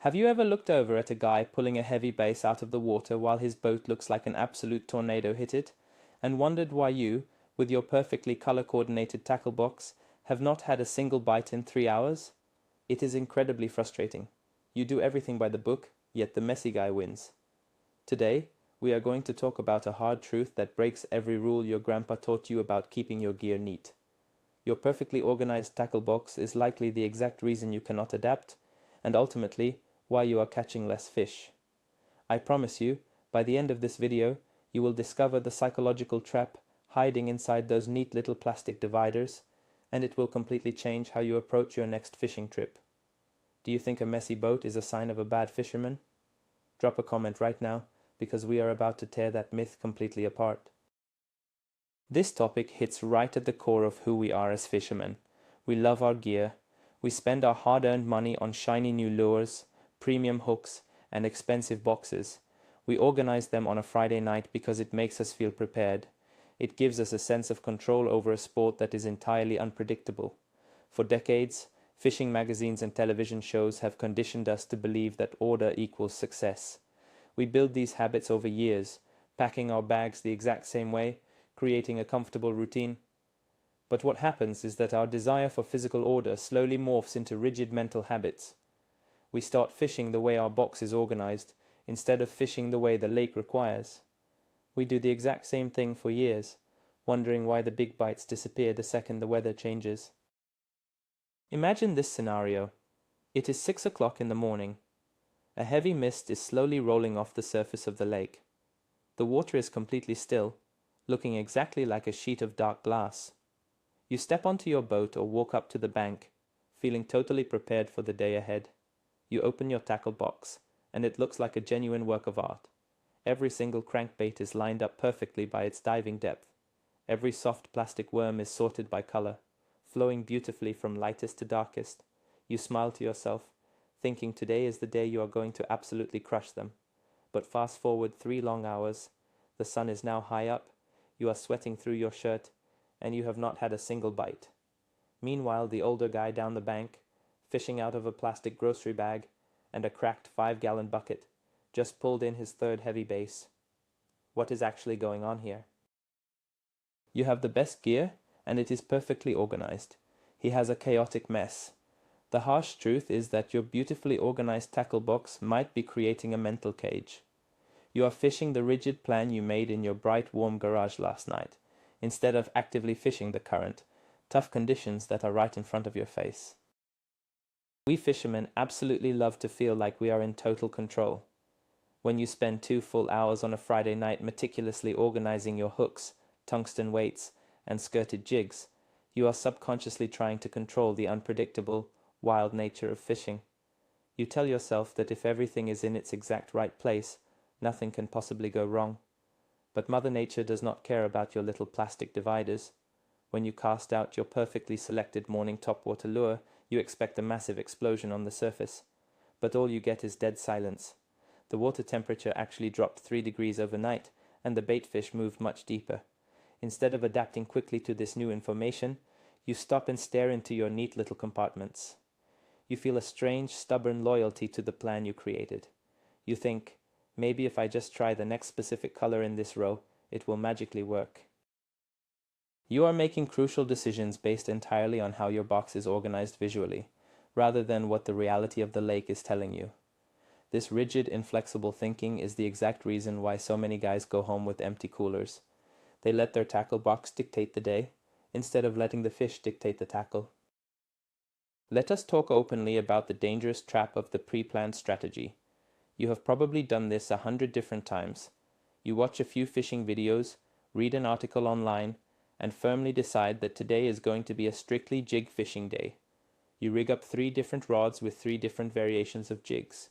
Have you ever looked over at a guy pulling a heavy base out of the water while his boat looks like an absolute tornado hit it, and wondered why you, with your perfectly color-coordinated tackle box, have not had a single bite in 3 hours? It is incredibly frustrating. You do everything by the book, yet the messy guy wins. Today, we are going to talk about a hard truth that breaks every rule your grandpa taught you about keeping your gear neat. Your perfectly organized tackle box is likely the exact reason you cannot adapt, and ultimately, why you are catching less fish. I promise you, by the end of this video, you will discover the psychological trap hiding inside those neat little plastic dividers, and it will completely change how you approach your next fishing trip. Do you think a messy boat is a sign of a bad fisherman? Drop a comment right now, because we are about to tear that myth completely apart. This topic hits right at the core of who we are as fishermen. We love our gear. We spend our hard-earned money on shiny new lures, premium hooks, and expensive boxes. We organize them on a Friday night because it makes us feel prepared. It gives us a sense of control over a sport that is entirely unpredictable. For decades, fishing magazines and television shows have conditioned us to believe that order equals success. We build these habits over years, packing our bags the exact same way, creating a comfortable routine. But what happens is that our desire for physical order slowly morphs into rigid mental habits. We start fishing the way our box is organized, instead of fishing the way the lake requires. We do the exact same thing for years, wondering why the big bites disappear the second the weather changes. Imagine this scenario. It is 6 o'clock in the morning. A heavy mist is slowly rolling off the surface of the lake. The water is completely still, looking exactly like a sheet of dark glass. You step onto your boat or walk up to the bank, feeling totally prepared for the day ahead. You open your tackle box, and it looks like a genuine work of art. Every single crankbait is lined up perfectly by its diving depth. Every soft plastic worm is sorted by color, flowing beautifully from lightest to darkest. You smile to yourself, thinking today is the day you are going to absolutely crush them. But fast forward 3 long hours, the sun is now high up, you are sweating through your shirt, and you have not had a single bite. Meanwhile, the older guy down the bank, fishing out of a plastic grocery bag and a cracked 5-gallon bucket, just pulled in his third heavy base. What is actually going on here? You have the best gear, and it is perfectly organized. He has a chaotic mess. The harsh truth is that your beautifully organized tackle box might be creating a mental cage. You are fishing the rigid plan you made in your bright, warm garage last night, instead of actively fishing the current, tough conditions that are right in front of your face. We fishermen absolutely love to feel like we are in total control. When you spend 2 full hours on a Friday night meticulously organizing your hooks, tungsten weights, and skirted jigs, you are subconsciously trying to control the unpredictable, wild nature of fishing. You tell yourself that if everything is in its exact right place, nothing can possibly go wrong. But Mother Nature does not care about your little plastic dividers. When you cast out your perfectly selected morning topwater lure, you expect a massive explosion on the surface. But all you get is dead silence. The water temperature actually dropped 3 degrees overnight, and the bait fish moved much deeper. Instead of adapting quickly to this new information, you stop and stare into your neat little compartments. You feel a strange, stubborn loyalty to the plan you created. You think, maybe if I just try the next specific color in this row, it will magically work. You are making crucial decisions based entirely on how your box is organized visually, rather than what the reality of the lake is telling you. This rigid, inflexible thinking is the exact reason why so many guys go home with empty coolers. They let their tackle box dictate the day, instead of letting the fish dictate the tackle. Let us talk openly about the dangerous trap of the pre-planned strategy. You have probably done this 100 different times. You watch a few fishing videos, read an article online, and firmly decide that today is going to be a strictly jig fishing day. You rig up 3 different rods with 3 different variations of jigs.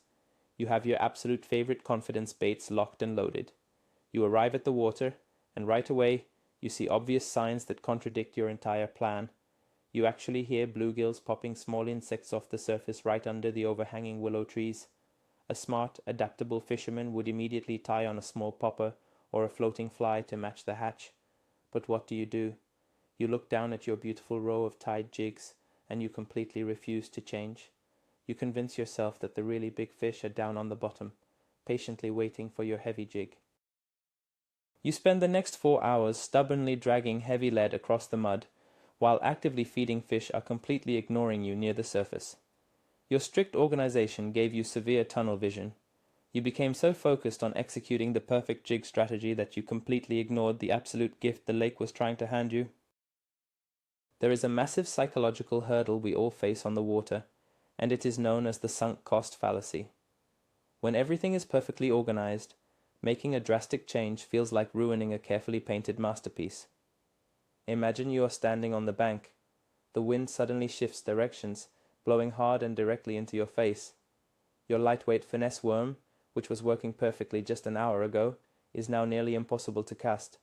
You have your absolute favorite confidence baits locked and loaded. You arrive at the water, and right away, you see obvious signs that contradict your entire plan. You actually hear bluegills popping small insects off the surface right under the overhanging willow trees. A smart, adaptable fisherman would immediately tie on a small popper or a floating fly to match the hatch. But what do? You look down at your beautiful row of tied jigs, and you completely refuse to change. You convince yourself that the really big fish are down on the bottom, patiently waiting for your heavy jig. You spend the next 4 hours stubbornly dragging heavy lead across the mud, while actively feeding fish are completely ignoring you near the surface. Your strict organization gave you severe tunnel vision. You became so focused on executing the perfect jig strategy that you completely ignored the absolute gift the lake was trying to hand you. There is a massive psychological hurdle we all face on the water, and it is known as the sunk cost fallacy. When everything is perfectly organized, making a drastic change feels like ruining a carefully painted masterpiece. Imagine you are standing on the bank. The wind suddenly shifts directions, blowing hard and directly into your face. Your lightweight finesse worm, which was working perfectly just an hour ago, is now nearly impossible to cast.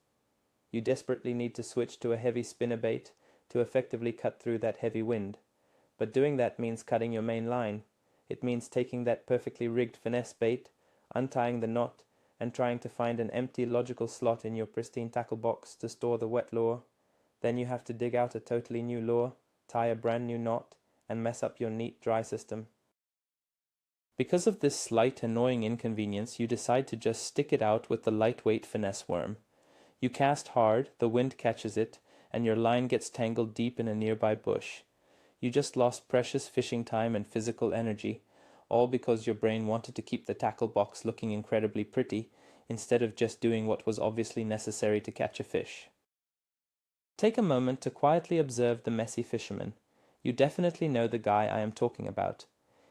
You desperately need to switch to a heavy spinnerbait to effectively cut through that heavy wind. But doing that means cutting your main line. It means taking that perfectly rigged finesse bait, untying the knot, and trying to find an empty logical slot in your pristine tackle box to store the wet lure. Then you have to dig out a totally new lure, tie a brand new knot, and mess up your neat dry system. Because of this slight annoying inconvenience, you decide to just stick it out with the lightweight finesse worm. You cast hard, the wind catches it, and your line gets tangled deep in a nearby bush. You just lost precious fishing time and physical energy, all because your brain wanted to keep the tackle box looking incredibly pretty, instead of just doing what was obviously necessary to catch a fish. Take a moment to quietly observe the messy fisherman. You definitely know the guy I am talking about.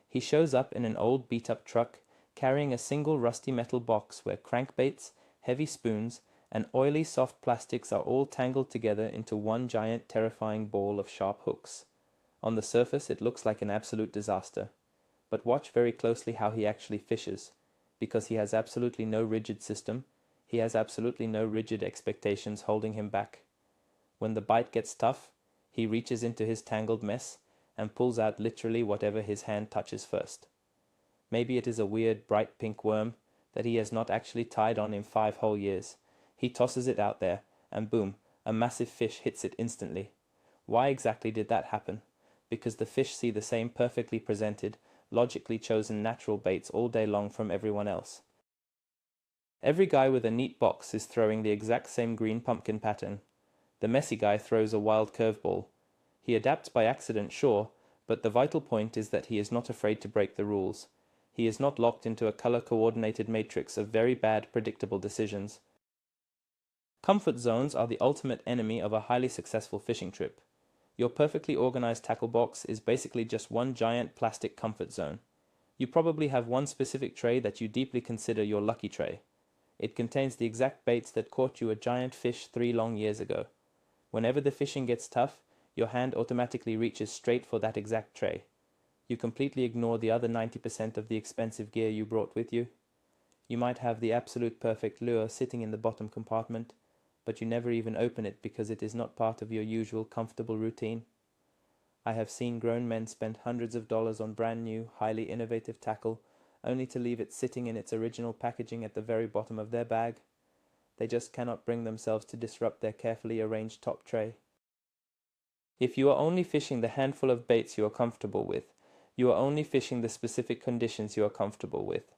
He shows up in an old beat-up truck, carrying a single rusty metal box where crankbaits, heavy spoons, and oily soft plastics are all tangled together into one giant terrifying ball of sharp hooks. On the surface it looks like an absolute disaster. But watch very closely how he actually fishes, because he has absolutely no rigid system, he has absolutely no rigid expectations holding him back. When the bite gets tough, he reaches into his tangled mess and pulls out literally whatever his hand touches first. Maybe it is a weird bright pink worm that he has not actually tied on in 5 whole years. He tosses it out there, and boom, a massive fish hits it instantly. Why exactly did that happen? Because the fish see the same perfectly presented, logically chosen natural baits all day long from everyone else. Every guy with a neat box is throwing the exact same green pumpkin pattern. The messy guy throws a wild curveball. He adapts by accident, sure, but the vital point is that he is not afraid to break the rules. He is not locked into a color-coordinated matrix of very bad, predictable decisions. Comfort zones are the ultimate enemy of a highly successful fishing trip. Your perfectly organized tackle box is basically just one giant plastic comfort zone. You probably have one specific tray that you deeply consider your lucky tray. It contains the exact baits that caught you a giant fish 3 long years ago. Whenever the fishing gets tough, your hand automatically reaches straight for that exact tray. You completely ignore the other 90% of the expensive gear you brought with you. You might have the absolute perfect lure sitting in the bottom compartment, but you never even open it because it is not part of your usual comfortable routine. I have seen grown men spend hundreds of dollars on brand new, highly innovative tackle, only to leave it sitting in its original packaging at the very bottom of their bag. They just cannot bring themselves to disrupt their carefully arranged top tray. If you are only fishing the handful of baits you are comfortable with, you are only fishing the specific conditions you are comfortable with.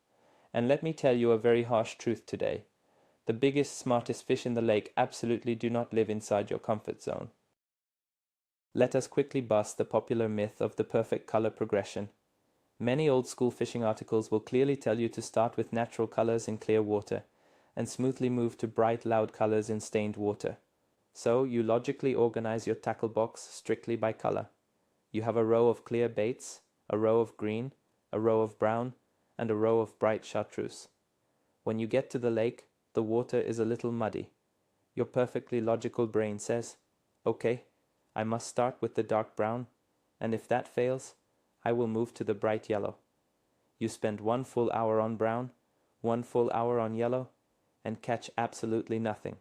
And let me tell you a very harsh truth today. The biggest, smartest fish in the lake absolutely do not live inside your comfort zone. Let us quickly bust the popular myth of the perfect color progression. Many old school fishing articles will clearly tell you to start with natural colors in clear water, and smoothly move to bright, loud colors in stained water. So you logically organize your tackle box strictly by color. You have a row of clear baits, a row of green, a row of brown, and a row of bright chartreuse. When you get to the lake, the water is a little muddy. Your perfectly logical brain says, okay, I must start with the dark brown, and if that fails, I will move to the bright yellow. You spend 1 full hour on brown, 1 full hour on yellow, and catch absolutely nothing.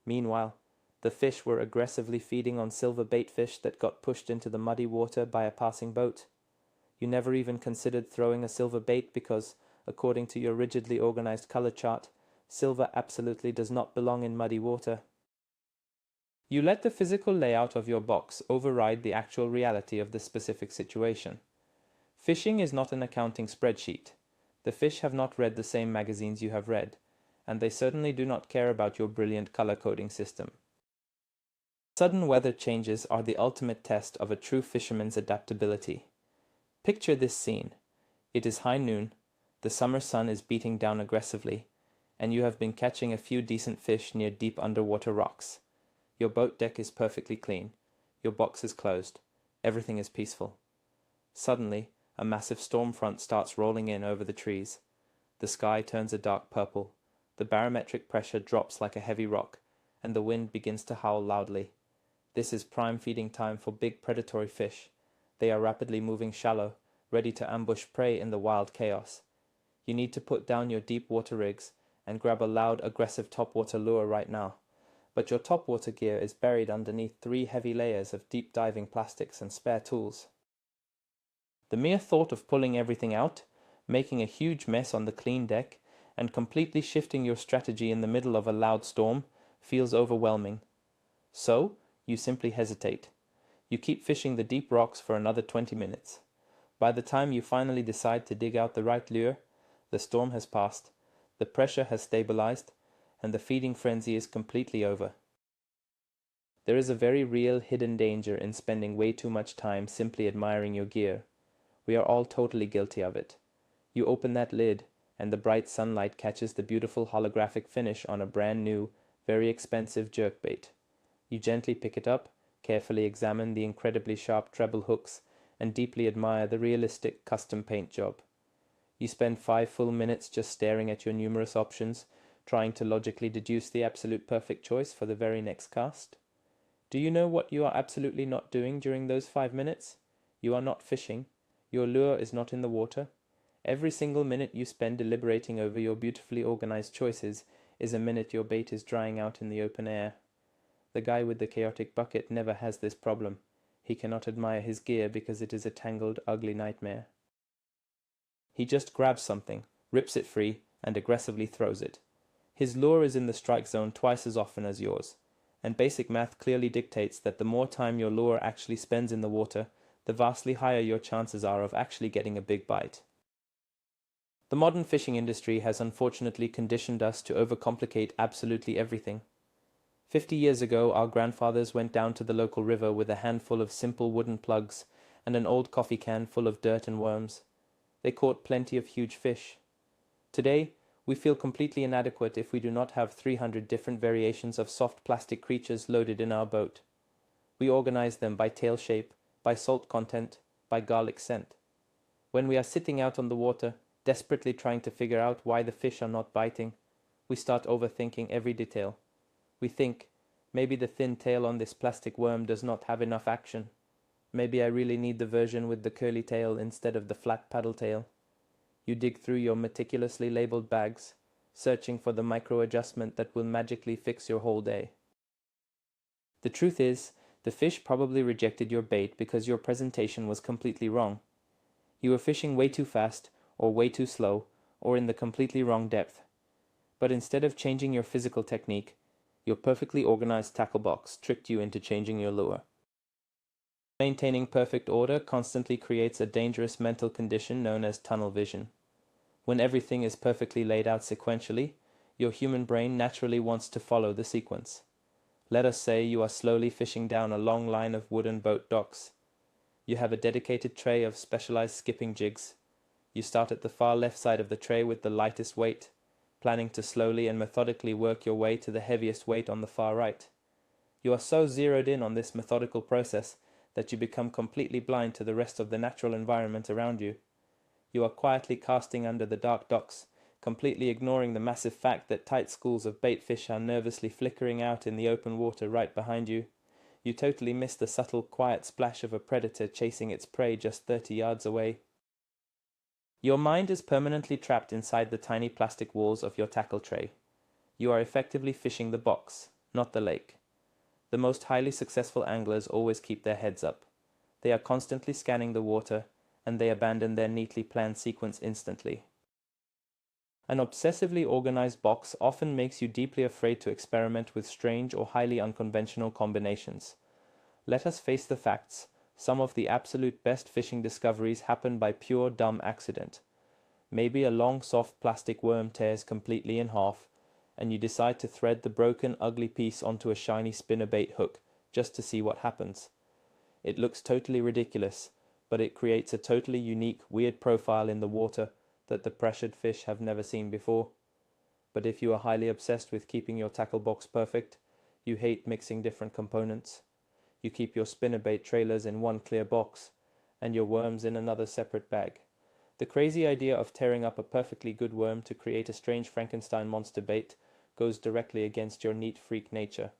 Meanwhile, the fish were aggressively feeding on silver baitfish that got pushed into the muddy water by a passing boat. You never even considered throwing a silver bait because, according to your rigidly organized color chart, silver absolutely does not belong in muddy water. You let the physical layout of your box override the actual reality of the specific situation. Fishing is not an accounting spreadsheet. The fish have not read the same magazines you have read, and they certainly do not care about your brilliant color coding system. Sudden weather changes are the ultimate test of a true fisherman's adaptability. Picture this scene. It is high noon, the summer sun is beating down aggressively, and you have been catching a few decent fish near deep underwater rocks. Your boat deck is perfectly clean. Your box is closed. Everything is peaceful. Suddenly, a massive storm front starts rolling in over the trees. The sky turns a dark purple. The barometric pressure drops like a heavy rock, and the wind begins to howl loudly. This is prime feeding time for big predatory fish. They are rapidly moving shallow, ready to ambush prey in the wild chaos. You need to put down your deep water rigs and grab a loud, aggressive topwater lure right now. But your topwater gear is buried underneath 3 heavy layers of deep diving plastics and spare tools. The mere thought of pulling everything out, making a huge mess on the clean deck, and completely shifting your strategy in the middle of a loud storm feels overwhelming. So, you simply hesitate. You keep fishing the deep rocks for another 20 minutes. By the time you finally decide to dig out the right lure, the storm has passed, the pressure has stabilized, and the feeding frenzy is completely over. There is a very real hidden danger in spending way too much time simply admiring your gear. We are all totally guilty of it. You open that lid, and the bright sunlight catches the beautiful holographic finish on a brand new, very expensive jerkbait. You gently pick it up, carefully examine the incredibly sharp treble hooks, and deeply admire the realistic custom paint job. You spend 5 full minutes just staring at your numerous options, trying to logically deduce the absolute perfect choice for the very next cast. Do you know what you are absolutely not doing during those 5 minutes? You are not fishing. Your lure is not in the water. Every single minute you spend deliberating over your beautifully organized choices is a minute your bait is drying out in the open air. The guy with the chaotic bucket never has this problem. He cannot admire his gear because it is a tangled, ugly nightmare. He just grabs something, rips it free, and aggressively throws it. His lure is in the strike zone twice as often as yours, and basic math clearly dictates that the more time your lure actually spends in the water, the vastly higher your chances are of actually getting a big bite. The modern fishing industry has unfortunately conditioned us to overcomplicate absolutely everything. 50 years ago, our grandfathers went down to the local river with a handful of simple wooden plugs and an old coffee can full of dirt and worms. They caught plenty of huge fish. Today, we feel completely inadequate if we do not have 300 different variations of soft plastic creatures loaded in our boat. We organize them by tail shape, by salt content, by garlic scent. When we are sitting out on the water, desperately trying to figure out why the fish are not biting, we start overthinking every detail. We think, maybe the thin tail on this plastic worm does not have enough action. Maybe I really need the version with the curly tail instead of the flat paddle tail. You dig through your meticulously labeled bags, searching for the micro adjustment that will magically fix your whole day. The truth is, the fish probably rejected your bait because your presentation was completely wrong. You were fishing way too fast, or way too slow, or in the completely wrong depth. But instead of changing your physical technique, your perfectly organized tackle box tricked you into changing your lure. Maintaining perfect order constantly creates a dangerous mental condition known as tunnel vision. When everything is perfectly laid out sequentially, your human brain naturally wants to follow the sequence. Let us say you are slowly fishing down a long line of wooden boat docks. You have a dedicated tray of specialized skipping jigs. You start at the far left side of the tray with the lightest weight, planning to slowly and methodically work your way to the heaviest weight on the far right. You are so zeroed in on this methodical process that you become completely blind to the rest of the natural environment around you. You are quietly casting under the dark docks, completely ignoring the massive fact that tight schools of bait fish are nervously flickering out in the open water right behind you. You totally miss the subtle, quiet splash of a predator chasing its prey just 30 yards away. Your mind is permanently trapped inside the tiny plastic walls of your tackle tray. You are effectively fishing the box, not the lake. The most highly successful anglers always keep their heads up. They are constantly scanning the water, and they abandon their neatly planned sequence instantly. An obsessively organized box often makes you deeply afraid to experiment with strange or highly unconventional combinations. Let us face the facts. Some of the absolute best fishing discoveries happen by pure dumb accident. Maybe a long soft plastic worm tears completely in half, and you decide to thread the broken ugly piece onto a shiny spinnerbait hook just to see what happens. It looks totally ridiculous, but it creates a totally unique, weird profile in the water that the pressured fish have never seen before. But if you are highly obsessed with keeping your tackle box perfect, you hate mixing different components. You keep your spinnerbait trailers in one clear box, and your worms in another separate bag. The crazy idea of tearing up a perfectly good worm to create a strange Frankenstein monster bait goes directly against your neat freak nature.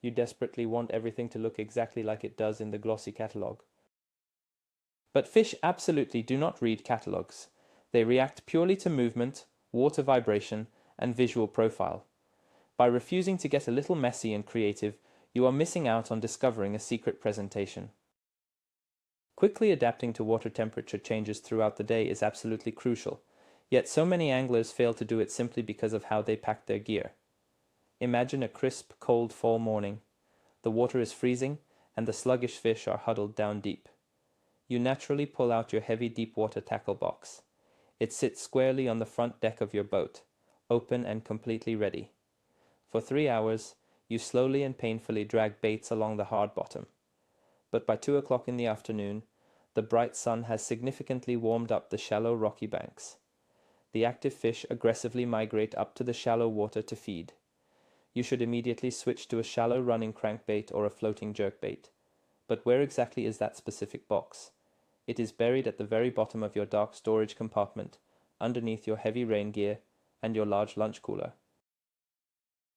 You desperately want everything to look exactly like it does in the glossy catalogue. But fish absolutely do not read catalogues. They react purely to movement, water vibration, and visual profile. By refusing to get a little messy and creative, you are missing out on discovering a secret presentation. Quickly adapting to water temperature changes throughout the day is absolutely crucial, yet so many anglers fail to do it simply because of how they pack their gear. Imagine a crisp, cold fall morning. The water is freezing, and the sluggish fish are huddled down deep. You naturally pull out your heavy deep water tackle box. It sits squarely on the front deck of your boat, open and completely ready. For 3 hours, you slowly and painfully drag baits along the hard bottom. But by 2 o'clock in the afternoon, the bright sun has significantly warmed up the shallow rocky banks. The active fish aggressively migrate up to the shallow water to feed. You should immediately switch to a shallow running crankbait or a floating jerkbait. But where exactly is that specific box? It is buried at the very bottom of your dark storage compartment, underneath your heavy rain gear and your large lunch cooler.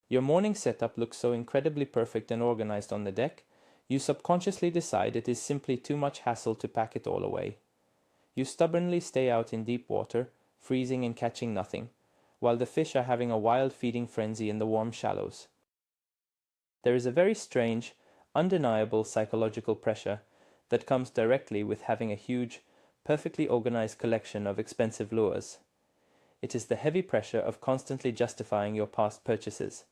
Your morning setup looks so incredibly perfect and organized on the deck, you subconsciously decide it is simply too much hassle to pack it all away. You stubbornly stay out in deep water, freezing and catching nothing, while the fish are having a wild feeding frenzy in the warm shallows. There is a very strange, undeniable psychological pressure that comes directly with having a huge, perfectly organized collection of expensive lures. It is the heavy pressure of constantly justifying your past purchases.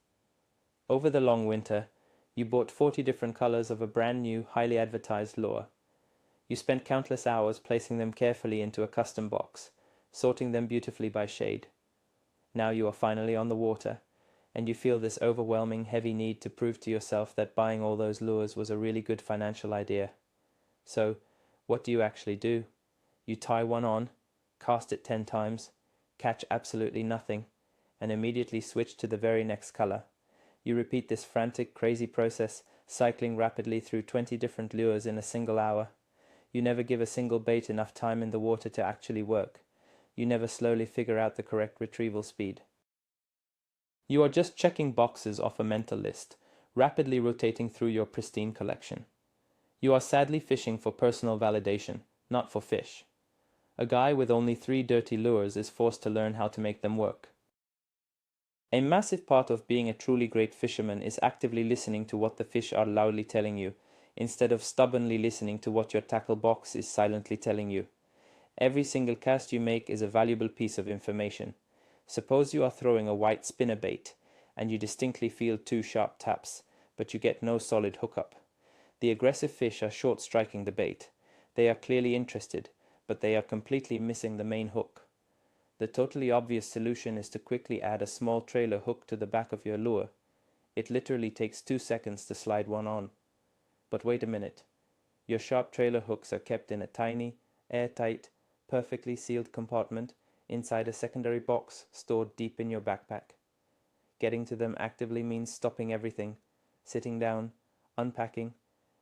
Over the long winter, you bought 40 different colors of a brand new, highly advertised lure. You spent countless hours placing them carefully into a custom box, sorting them beautifully by shade. Now you are finally on the water, and you feel this overwhelming, heavy need to prove to yourself that buying all those lures was a really good financial idea. So, what do you actually do? You tie one on, cast it 10 times, catch absolutely nothing, and immediately switch to the very next color. You repeat this frantic, crazy process, cycling rapidly through 20 different lures in a single hour. You never give a single bait enough time in the water to actually work. You never slowly figure out the correct retrieval speed. You are just checking boxes off a mental list, rapidly rotating through your pristine collection. You are sadly fishing for personal validation, not for fish. A guy with only 3 dirty lures is forced to learn how to make them work. A massive part of being a truly great fisherman is actively listening to what the fish are loudly telling you, instead of stubbornly listening to what your tackle box is silently telling you. Every single cast you make is a valuable piece of information. Suppose you are throwing a white spinnerbait, and you distinctly feel 2 sharp taps, but you get no solid hookup. The aggressive fish are short striking the bait. They are clearly interested, but they are completely missing the main hook. The totally obvious solution is to quickly add a small trailer hook to the back of your lure. It literally takes 2 seconds to slide one on. But wait a minute. Your sharp trailer hooks are kept in a tiny, airtight, perfectly sealed compartment inside a secondary box stored deep in your backpack. Getting to them actively means stopping everything, sitting down, unpacking,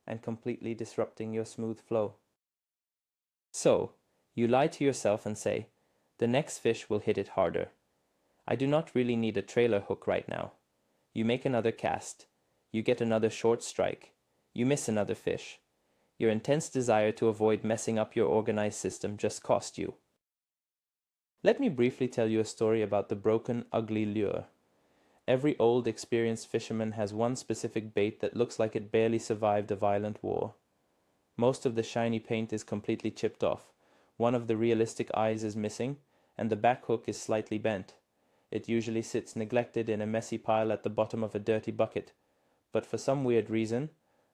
and completely disrupting your smooth flow. So, you lie to yourself and say, the next fish will hit it harder. I do not really need a trailer hook right now. You make another cast. You get another short strike. You miss another fish. Your intense desire to avoid messing up your organized system just cost you. Let me briefly tell you a story about the broken, ugly lure. Every old, experienced fisherman has one specific bait that looks like it barely survived a violent war. Most of the shiny paint is completely chipped off. One of the realistic eyes is missing, and the back hook is slightly bent. It usually sits neglected in a messy pile at the bottom of a dirty bucket, but for some weird reason,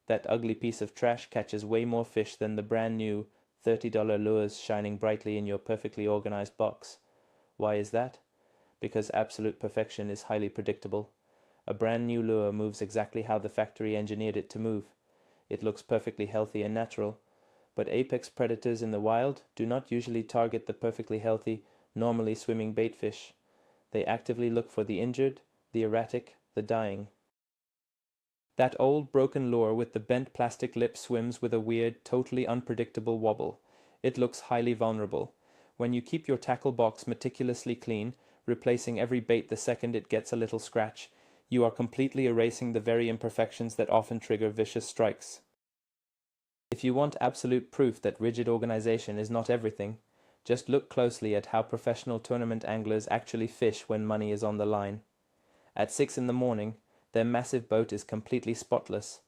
That ugly piece of trash catches way more fish than the brand new $30 lures shining brightly in your perfectly organized box. Why is that? Because absolute perfection is highly predictable. A brand new lure moves exactly how the factory engineered it to move. It looks perfectly healthy and natural, but apex predators in the wild do not usually target the perfectly healthy, normally swimming baitfish. They actively look for the injured, the erratic, the dying. That old broken lure with the bent plastic lip swims with a weird, totally unpredictable wobble. It looks highly vulnerable. When you keep your tackle box meticulously clean, replacing every bait the second it gets a little scratch, you are completely erasing the very imperfections that often trigger vicious strikes. If you want absolute proof that rigid organization is not everything, just look closely at how professional tournament anglers actually fish when money is on the line. At 6 in the morning, their massive boat is completely spotless.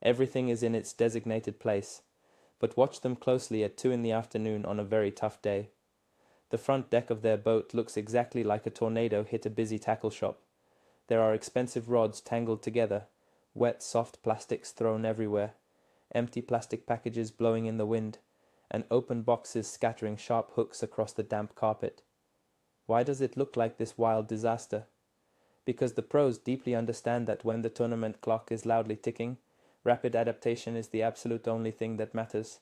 Everything is in its designated place. But watch them closely at 2 in the afternoon on a very tough day. The front deck of their boat looks exactly like a tornado hit a busy tackle shop. There are expensive rods tangled together, wet, soft plastics thrown everywhere, empty plastic packages blowing in the wind, and open boxes scattering sharp hooks across the damp carpet. Why does it look like this wild disaster? Because the pros deeply understand that when the tournament clock is loudly ticking, rapid adaptation is the absolute only thing that matters.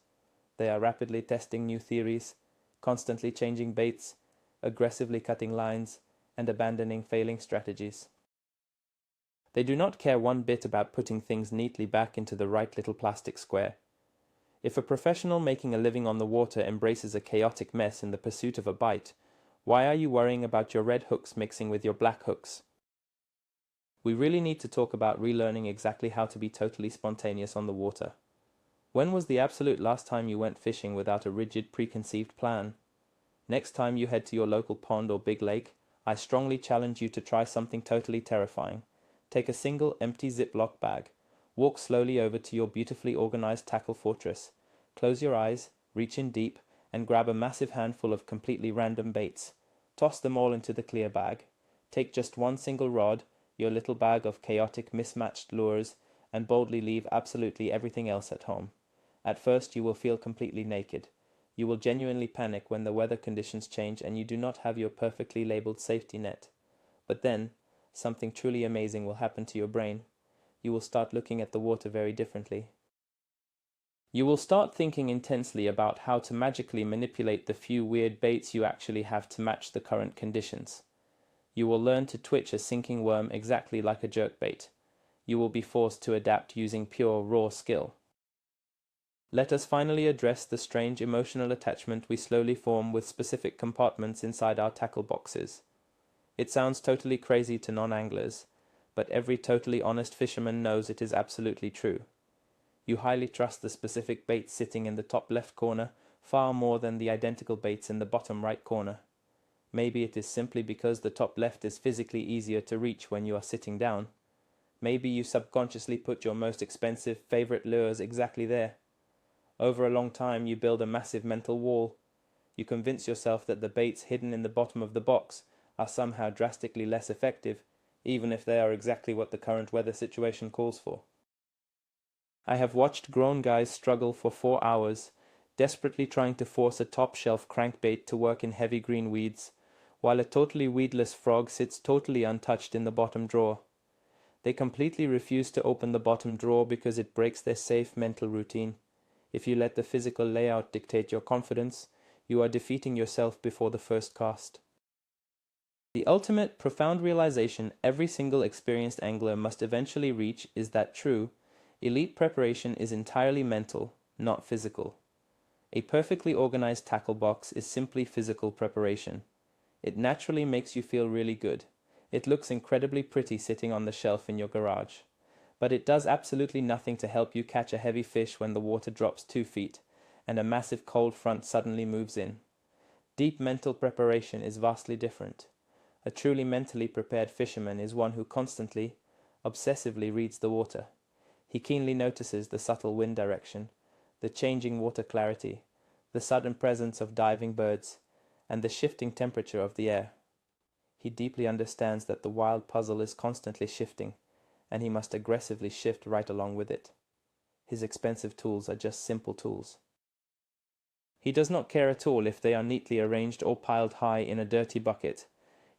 They are rapidly testing new theories, constantly changing baits, aggressively cutting lines, and abandoning failing strategies. They do not care one bit about putting things neatly back into the right little plastic square. If a professional making a living on the water embraces a chaotic mess in the pursuit of a bite, why are you worrying about your red hooks mixing with your black hooks? We really need to talk about relearning exactly how to be totally spontaneous on the water. When was the absolute last time you went fishing without a rigid preconceived plan? Next time you head to your local pond or big lake, I strongly challenge you to try something totally terrifying. Take a single empty Ziploc bag, walk slowly over to your beautifully organized tackle fortress, close your eyes, reach in deep, and grab a massive handful of completely random baits. Toss them all into the clear bag. Take just one single rod, your little bag of chaotic mismatched lures, and boldly leave absolutely everything else at home. At first you will feel completely naked. You will genuinely panic when the weather conditions change and you do not have your perfectly labeled safety net. But then, something truly amazing will happen to your brain. You will start looking at the water very differently. You will start thinking intensely about how to magically manipulate the few weird baits you actually have to match the current conditions. You will learn to twitch a sinking worm exactly like a jerkbait. You will be forced to adapt using pure, raw skill. Let us finally address the strange emotional attachment we slowly form with specific compartments inside our tackle boxes. It sounds totally crazy to non-anglers, but every totally honest fisherman knows it is absolutely true. You highly trust the specific baits sitting in the top left corner far more than the identical baits in the bottom right corner. Maybe it is simply because the top left is physically easier to reach when you are sitting down. Maybe you subconsciously put your most expensive favorite lures exactly there. Over a long time you build a massive mental wall. You convince yourself that the baits hidden in the bottom of the box are somehow drastically less effective, even if they are exactly what the current weather situation calls for. I have watched grown guys struggle for 4 hours, desperately trying to force a top-shelf crankbait to work in heavy green weeds, while a totally weedless frog sits totally untouched in the bottom drawer. They completely refuse to open the bottom drawer because it breaks their safe mental routine. If you let the physical layout dictate your confidence, you are defeating yourself before the first cast. The ultimate, profound realization every single experienced angler must eventually reach is that true, elite preparation is entirely mental, not physical. A perfectly organized tackle box is simply physical preparation. It naturally makes you feel really good. It looks incredibly pretty sitting on the shelf in your garage. But it does absolutely nothing to help you catch a heavy fish when the water drops 2 feet and a massive cold front suddenly moves in. Deep mental preparation is vastly different. A truly mentally prepared fisherman is one who constantly, obsessively reads the water. He keenly notices the subtle wind direction, the changing water clarity, the sudden presence of diving birds, and the shifting temperature of the air. He deeply understands that the wild puzzle is constantly shifting, and he must aggressively shift right along with it. his expensive tools are just simple tools. He does not care at all if they are neatly arranged or piled high in a dirty bucket.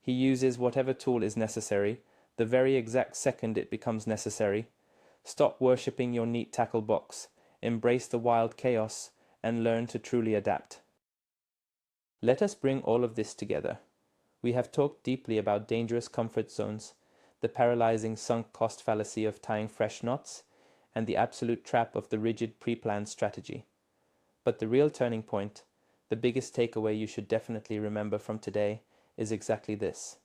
He uses whatever tool is necessary, the very exact second it becomes necessary. Stop worshipping your neat tackle box, embrace the wild chaos, and learn to truly adapt. Let us bring all of this together. We have talked deeply about dangerous comfort zones, the paralyzing sunk cost fallacy of tying fresh knots, and the absolute trap of the rigid pre-planned strategy. But the real turning point, the biggest takeaway you should definitely remember from today, is exactly this.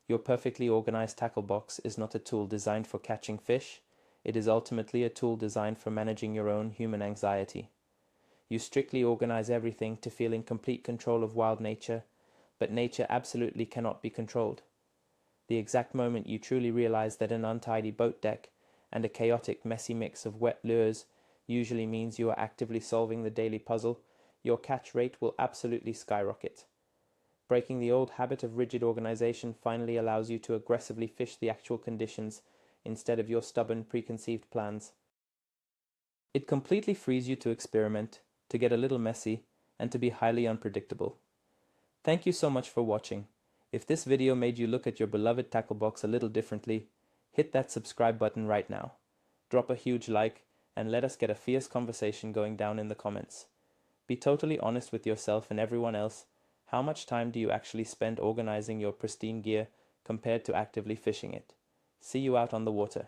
Your perfectly organized tackle box is not a tool designed for catching fish. It is ultimately a tool designed for managing your own human anxiety. You strictly organize everything to feel in complete control of wild nature, but nature absolutely cannot be controlled. The exact moment you truly realize that an untidy boat deck and a chaotic, messy mix of wet lures usually means you are actively solving the daily puzzle, your catch rate will absolutely skyrocket. Breaking the old habit of rigid organization finally allows you to aggressively fish the actual conditions instead of your stubborn preconceived plans. It completely frees you to experiment, to get a little messy, and to be highly unpredictable. Thank you so much for watching. If this video made you look at your beloved tackle box a little differently, hit that subscribe button right now. Drop a huge like, and let us get a fierce conversation going down in the comments. Be totally honest with yourself and everyone else. How much time do you actually spend organizing your pristine gear compared to actively fishing it? See you out on the water.